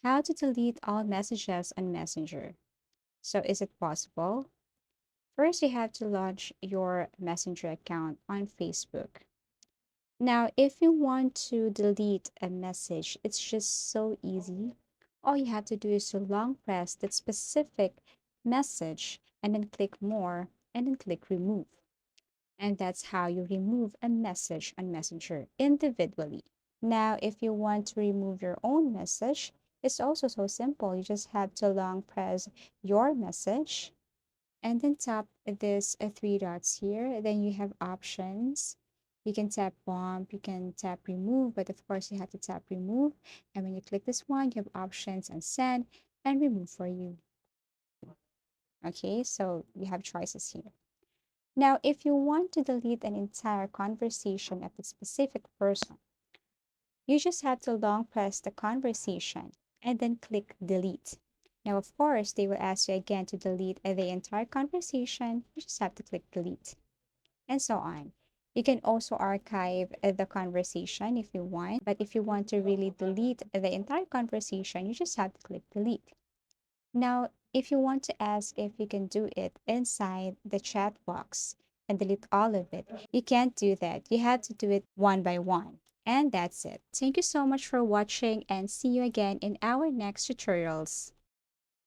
How to delete all messages on Messenger. So, is it possible? First, you have to launch your Messenger account on Facebook. Now, if you want to delete a message, it's just so easy. All you have to do is to long press that specific message and then click more and then click remove. And that's how you remove a message on Messenger individually. Now, if you want to remove your own message, it's also so simple. You just have to long press your message and then tap this three dots here. Then you have options. You can tap bump, you can tap remove, but of course you have to tap remove. And when you click this one, you have options and send and remove for you. Okay, so you have choices here. Now, if you want to delete an entire conversation of a specific person, you just have to long press the conversation and then click delete. Now, of course, they will ask you again to delete the entire conversation. You just have to click delete and so on. You can also archive the conversation if you want, but if you want to really delete the entire conversation, you just have to click delete. Now, if you want to ask if you can do it inside the chat box and delete all of it, you can't do that. You have to do it one by one. And that's it. Thank you so much for watching and see you again in our next tutorials.